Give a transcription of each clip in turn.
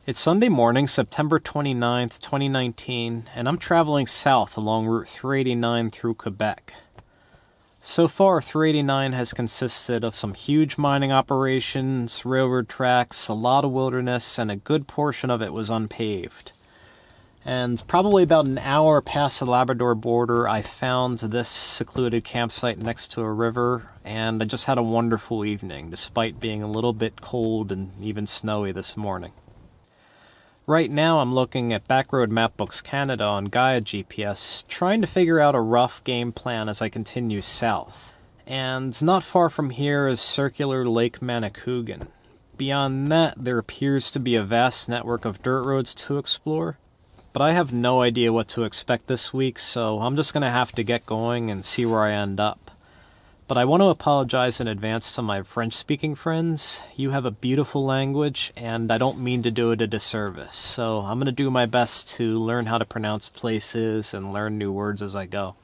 It's Sunday morning, September 29th, 2019, and I'm traveling south along Route 389 through Quebec. So far, 389 has consisted of some huge mining operations, railroad tracks, a lot of wilderness, and a good portion of it was unpaved. And probably about an hour past the Labrador border, I found this secluded campsite next to a river, and I just had a wonderful evening, despite being a little bit cold and even snowy this morning. Right now I'm looking at Backroad Mapbooks Canada on Gaia GPS, trying to figure out a rough game plan as I continue south. And not far from here is circular Lake Manicouagan. Beyond that, there appears to be a vast network of dirt roads to explore, but I have no idea what to expect this week, so I'm just going to have to get going and see where I end up. But I want to apologize in advance to my French-speaking friends. You have a beautiful language, and I don't mean to do it a disservice. So I'm going to do my best to learn how to pronounce places and learn new words as I go.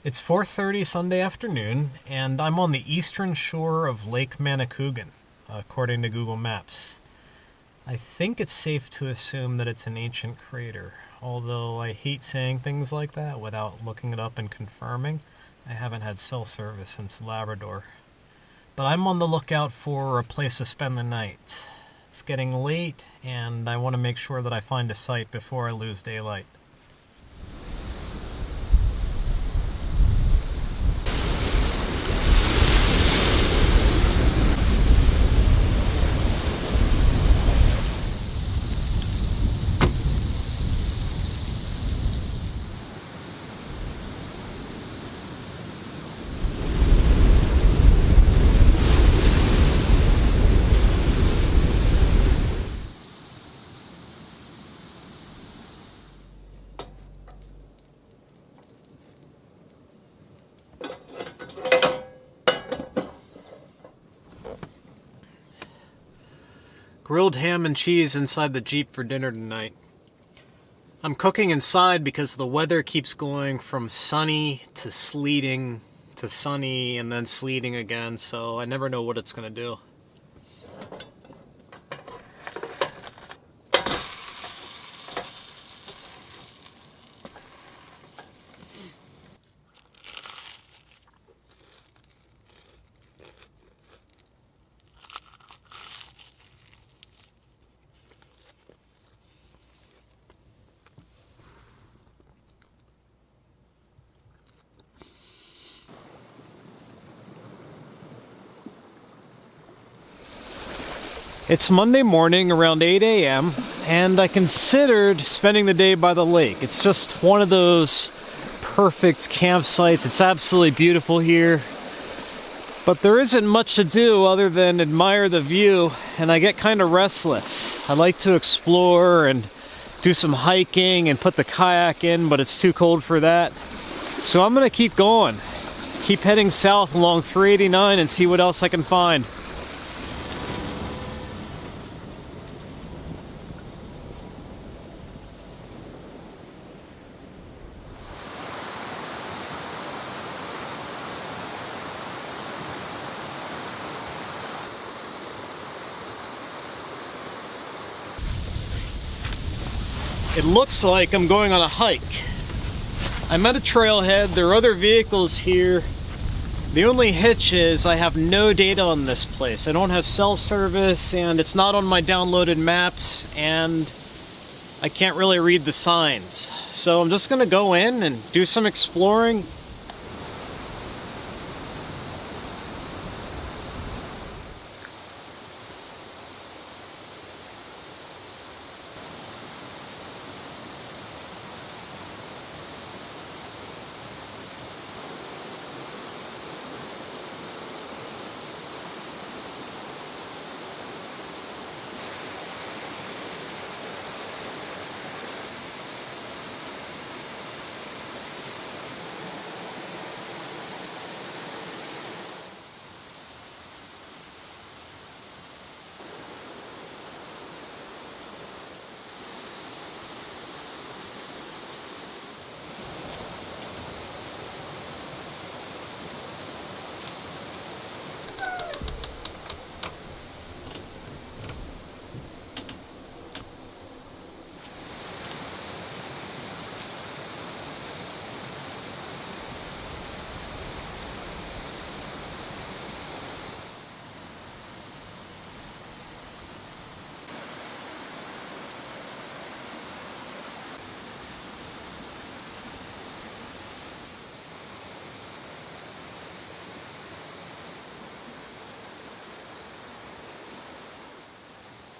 It's 4:30 Sunday afternoon, and I'm on the eastern shore of Lake Manicouagan, according to Google Maps. I think it's safe to assume that it's an ancient crater, although I hate saying things like that without looking it up and confirming. I haven't had cell service since Labrador. But I'm on the lookout for a place to spend the night. It's getting late, and I want to make sure that I find a site before I lose daylight. Grilled ham and cheese inside the Jeep for dinner tonight. I'm cooking inside because the weather keeps going from sunny to sleeting to sunny and then sleeting again, so I never know what it's going to do. It's Monday morning around 8 a.m., and I considered spending the day by the lake. It's just one of those perfect campsites. It's absolutely beautiful here, but there isn't much to do other than admire the view, and I get kind of restless. I like to explore and do some hiking and put the kayak in, but it's too cold for that. So I'm gonna keep going, keep heading south along 389 and see what else I can find. It looks like I'm going on a hike. I'm at a trailhead, there are other vehicles here. The only hitch is I have no data on this place. I don't have cell service, and it's not on my downloaded maps, and I can't really read the signs. So I'm just gonna go in and do some exploring.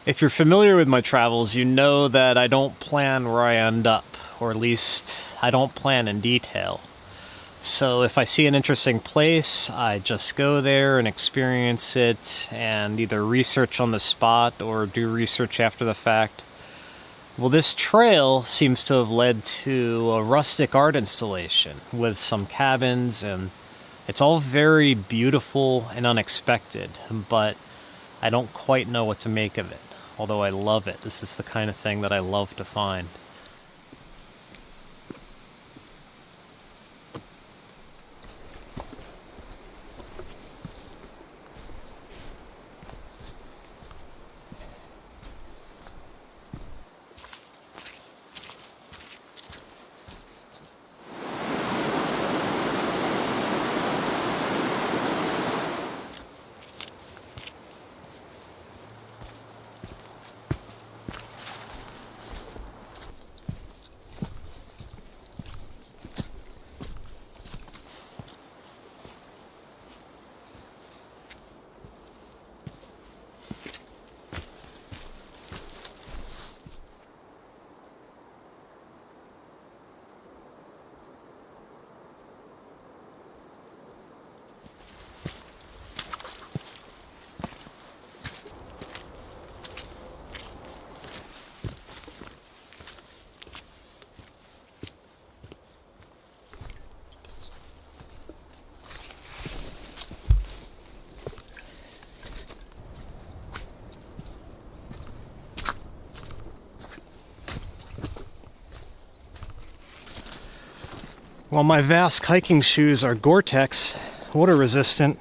If you're familiar with my travels, you know that I don't plan where I end up, or at least I don't plan in detail. So if I see an interesting place, I just go there and experience it and either research on the spot or do research after the fact. Well, this trail seems to have led to a rustic art installation with some cabins, and it's all very beautiful and unexpected, but I don't quite know what to make of it. Although I love it. This is the kind of thing that I love to find. While my Vask hiking shoes are Gore-Tex, water resistant,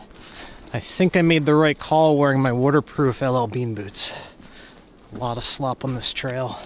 I think I made the right call wearing my waterproof LL Bean boots. A lot of slop on this trail.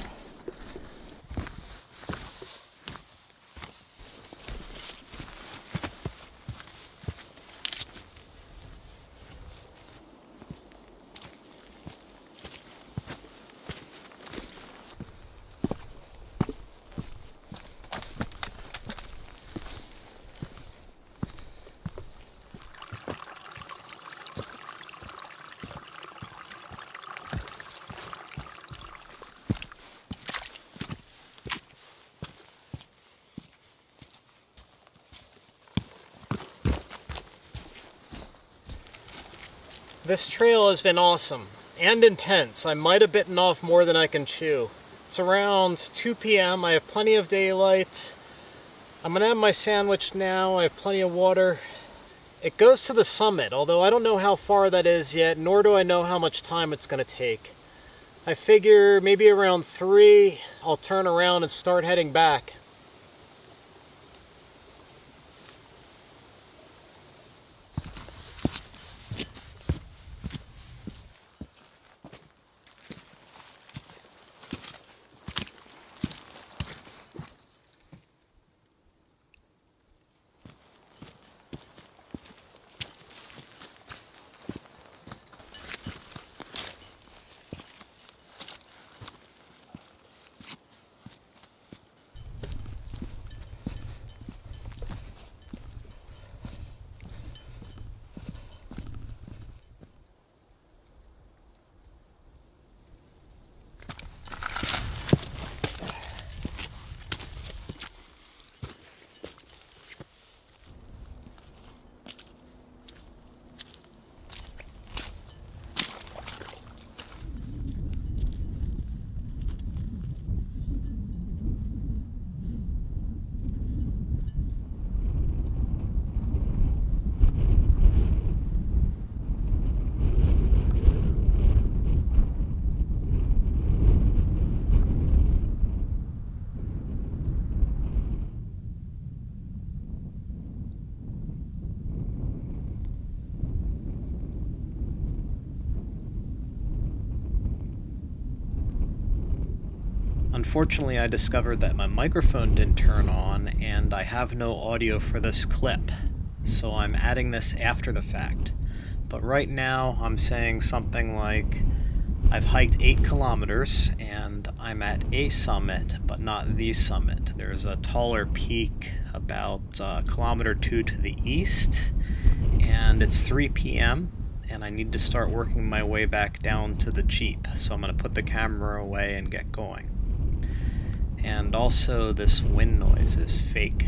This trail has been awesome and intense. I might have bitten off more than I can chew. It's around 2 p.m. I have plenty of daylight. I'm gonna have my sandwich now. I have plenty of water. It goes to the summit, although I don't know how far that is yet, nor do I know how much time it's gonna take. I figure maybe around 3, I'll turn around and start heading back. Unfortunately, I discovered that my microphone didn't turn on and I have no audio for this clip, so I'm adding this after the fact. But right now I'm saying something like, I've hiked 8 kilometers and I'm at a summit, but not the summit. There's a taller peak about kilometer 2 to the east, and it's 3 p.m. and I need to start working my way back down to the Jeep, so I'm going to put the camera away and get going. And also, this wind noise is fake.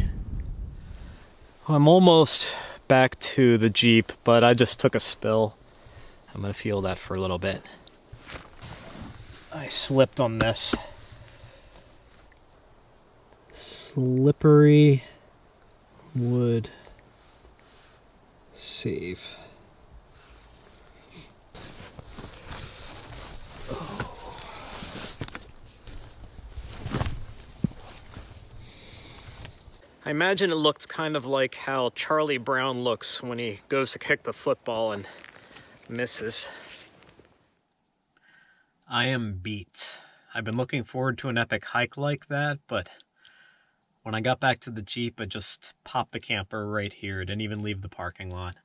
I'm almost back to the Jeep, but I just took a spill. I'm gonna feel that for a little bit. I slipped on this. Slippery wood save. I imagine it looked kind of like how Charlie Brown looks when he goes to kick the football and misses. I am beat. I've been looking forward to an epic hike like that, but when I got back to the Jeep, I just popped the camper right here. Didn't even leave the parking lot.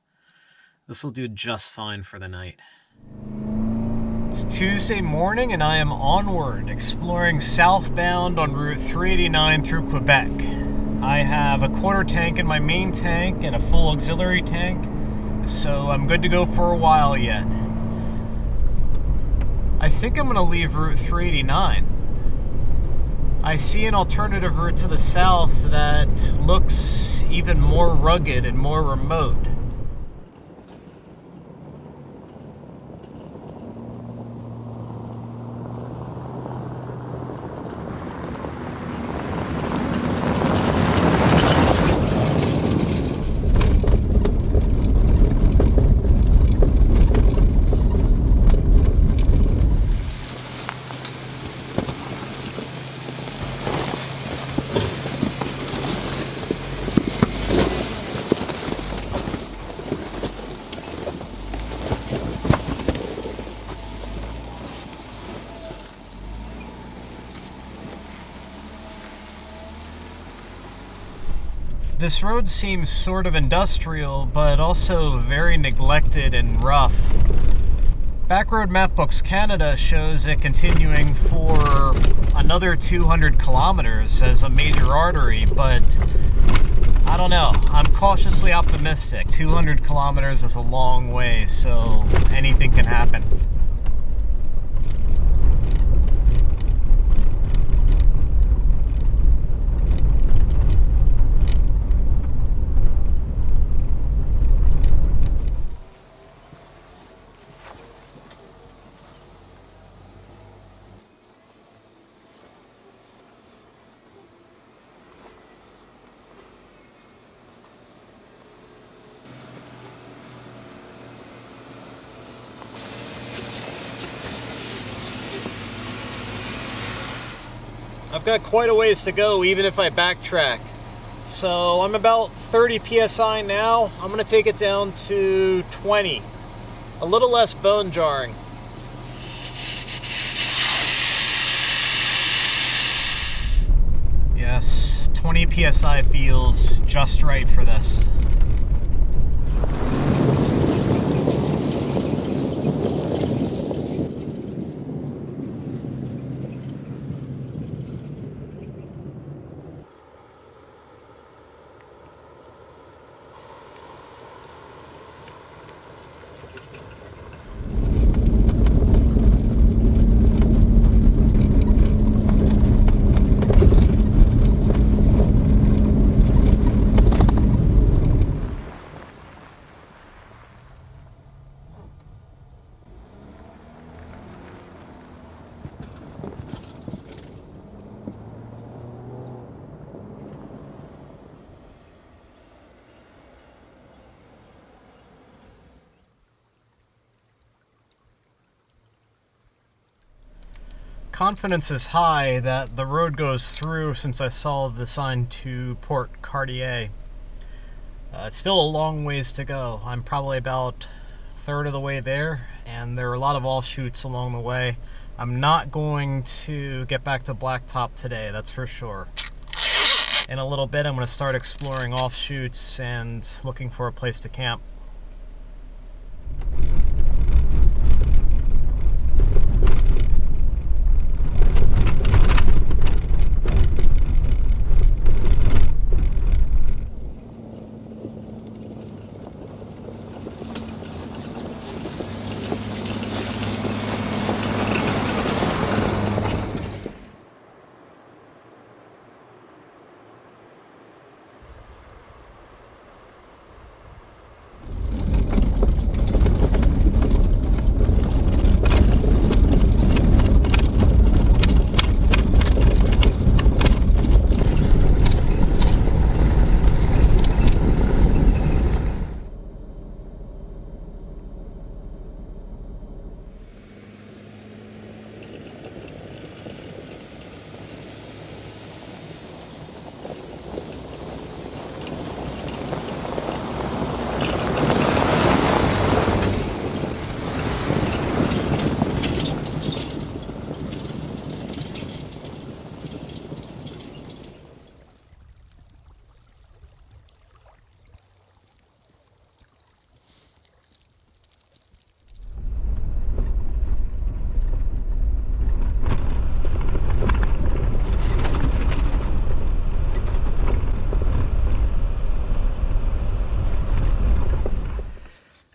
This will do just fine for the night. It's Tuesday morning and I am onward, exploring southbound on Route 389 through Quebec. I have a quarter tank in my main tank and a full auxiliary tank, so I'm good to go for a while yet. I think I'm going to leave Route 389. I see an alternative route to the south that looks even more rugged and more remote. This road seems sort of industrial, but also very neglected and rough. Backroad Mapbooks Canada shows it continuing for another 200 kilometers as a major artery, but I don't know. I'm cautiously optimistic. 200 kilometers is a long way, so anything can happen. I've got quite a ways to go even if I backtrack. So I'm about 30 psi now. I'm gonna take it down to 20. A little less bone jarring. Yes, 20 psi feels just right for this. Confidence is high that the road goes through since I saw the sign to Port Cartier. It's still a long ways to go. I'm probably about a third of the way there, and there are a lot of offshoots along the way. I'm not going to get back to Blacktop today, that's for sure. In a little bit, I'm going to start exploring offshoots and looking for a place to camp.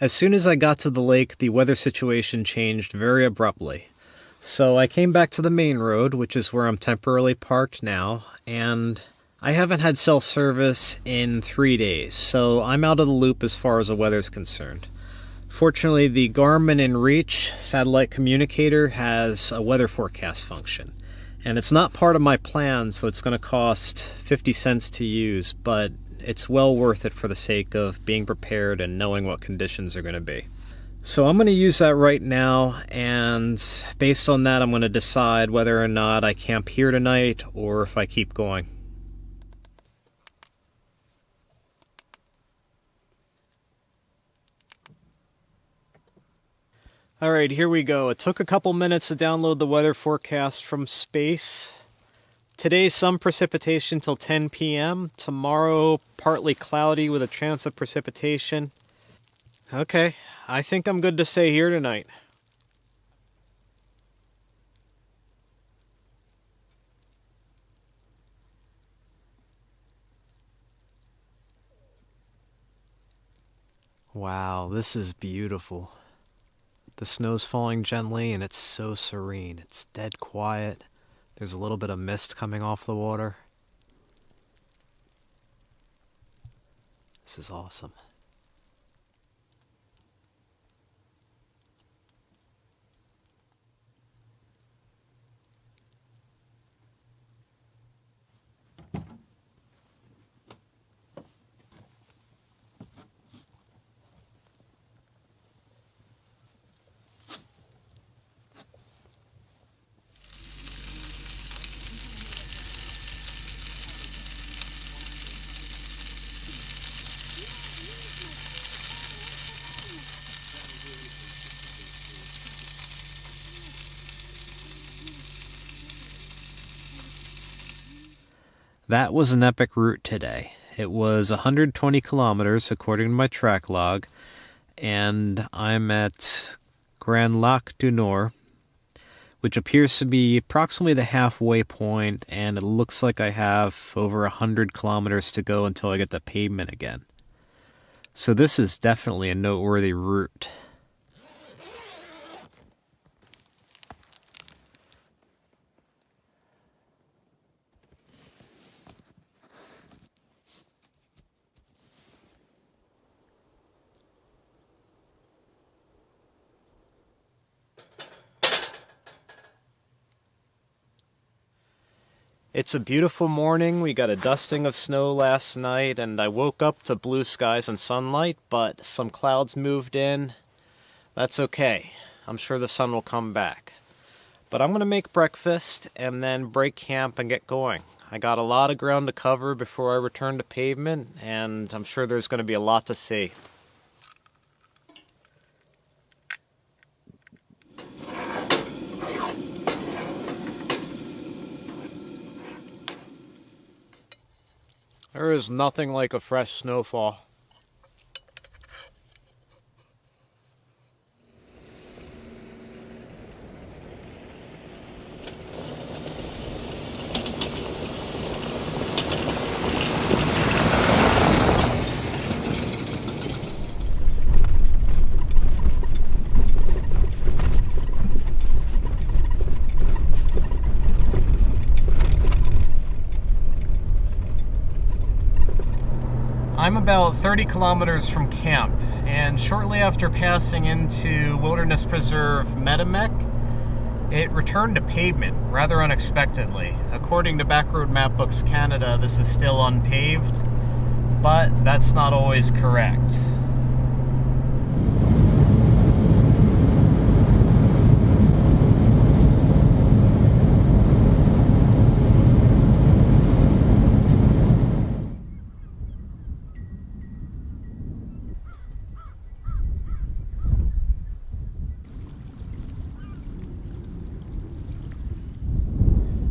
As soon as I got to the lake, the weather situation changed very abruptly. So I came back to the main road, which is where I'm temporarily parked now, and I haven't had cell service in 3 days, so I'm out of the loop as far as the weather's concerned. Fortunately, the Garmin inReach satellite communicator has a weather forecast function, and it's not part of my plan, so it's going to cost 50 cents to use, but it's well worth it for the sake of being prepared and knowing what conditions are going to be. So I'm going to use that right now, and based on that I'm going to decide whether or not I camp here tonight or if I keep going. Alright, here we go. It took a couple minutes to download the weather forecast from space. Today, some precipitation till 10 p.m. Tomorrow, partly cloudy with a chance of precipitation. Okay, I think I'm good to stay here tonight. Wow, this is beautiful. The snow's falling gently and it's so serene. It's dead quiet. There's a little bit of mist coming off the water. This is awesome. That was an epic route today. It was 120 kilometers according to my track log, and I'm at Grand Lac du Nord, which appears to be approximately the halfway point, and it looks like I have over 100 kilometers to go until I get to pavement again. So this is definitely a noteworthy route. It's a beautiful morning. We got a dusting of snow last night, and I woke up to blue skies and sunlight, but some clouds moved in. That's okay. I'm sure the sun will come back. But I'm going to make breakfast and then break camp and get going. I got a lot of ground to cover before I return to pavement, and I'm sure there's going to be a lot to see. There is nothing like a fresh snowfall. I'm about 30 kilometers from camp, and shortly after passing into Wilderness Preserve Mehta MEK, it returned to pavement rather unexpectedly. According to Backroad Mapbooks Canada, this is still unpaved, but that's not always correct.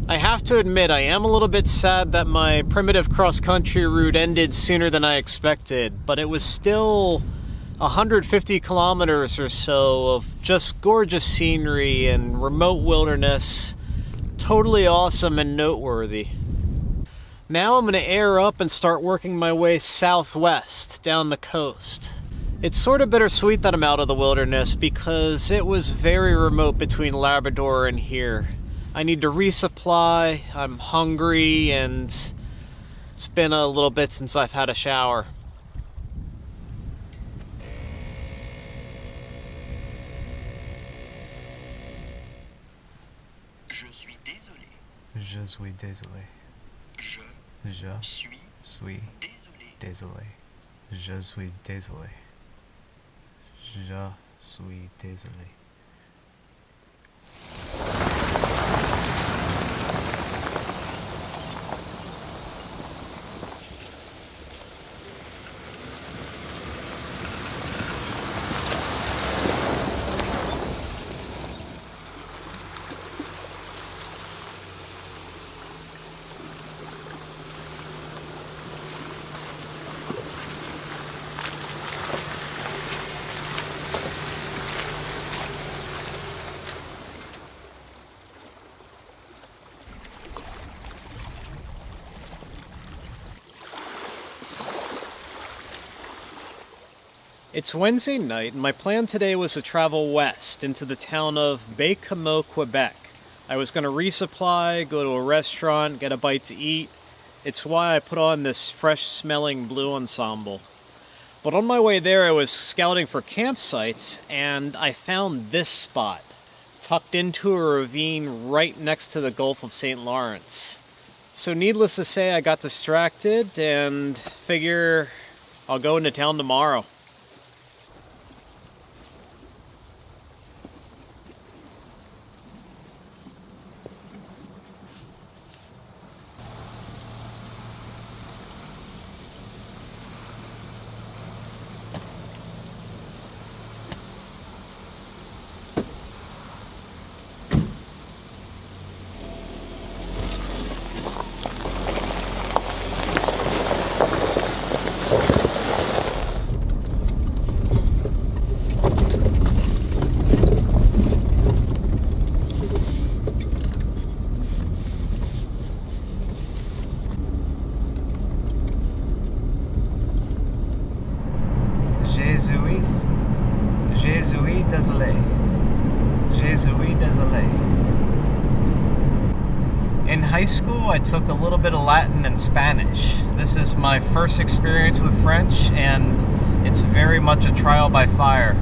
I have to admit, I am a little bit sad that my primitive cross-country route ended sooner than I expected, but it was still 150 kilometers or so of just gorgeous scenery and remote wilderness. Totally awesome and noteworthy. Now I'm going to air up and start working my way southwest down the coast. It's sort of bittersweet that I'm out of the wilderness because it was very remote between Labrador and here. I need to resupply, I'm hungry, and it's been a little bit since I've had a shower. Je suis désolé. Je suis désolé. Je suis désolé. Je suis désolé. Je suis désolé. It's Wednesday night, and my plan today was to travel west into the town of Mehta MEK, Quebec. I was going to resupply, go to a restaurant, get a bite to eat. It's why I put on this fresh-smelling blue ensemble. But on my way there, I was scouting for campsites, and I found this spot, tucked into a ravine right next to the Gulf of St. Lawrence. So needless to say, I got distracted and figure I'll go into town tomorrow. désolé. Je suis désolé. In high school, I took a little bit of Latin and Spanish. This is my first experience with French, and it's very much a trial by fire.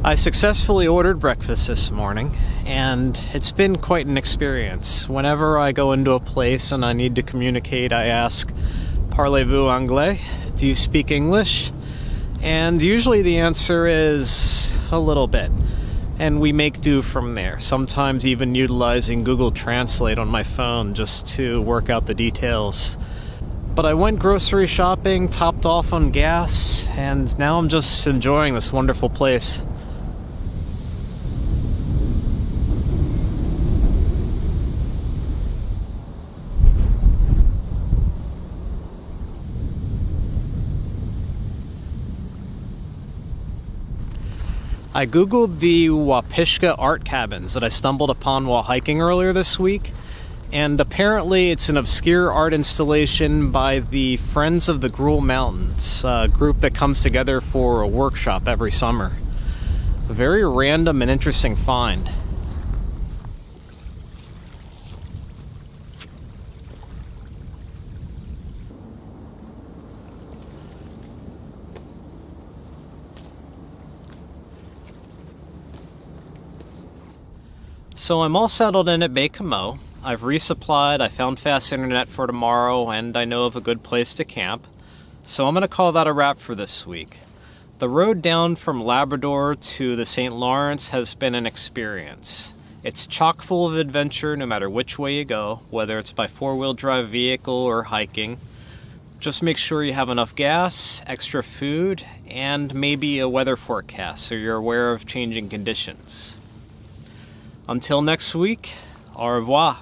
I successfully ordered breakfast this morning, and it's been quite an experience. Whenever I go into a place and I need to communicate, I ask, "Parlez-vous anglais?" Do you speak English? And usually the answer is a little bit, and we make do from there, sometimes even utilizing Google Translate on my phone just to work out the details. But I went grocery shopping, topped off on gas, and now I'm just enjoying this wonderful place. I googled the Uapishka art cabins that I stumbled upon while hiking earlier this week, and apparently it's an obscure art installation by the Friends of the Gruel Mountains, a group that comes together for a workshop every summer. A very random and interesting find. So I'm all settled in at Mehta MEK. I've resupplied, I found fast internet for tomorrow, and I know of a good place to camp. So I'm going to call that a wrap for this week. The road down from Labrador to the St. Lawrence has been an experience. It's chock full of adventure no matter which way you go, whether it's by four-wheel drive vehicle or hiking. Just make sure you have enough gas, extra food, and maybe a weather forecast so you're aware of changing conditions. Until next week, au revoir.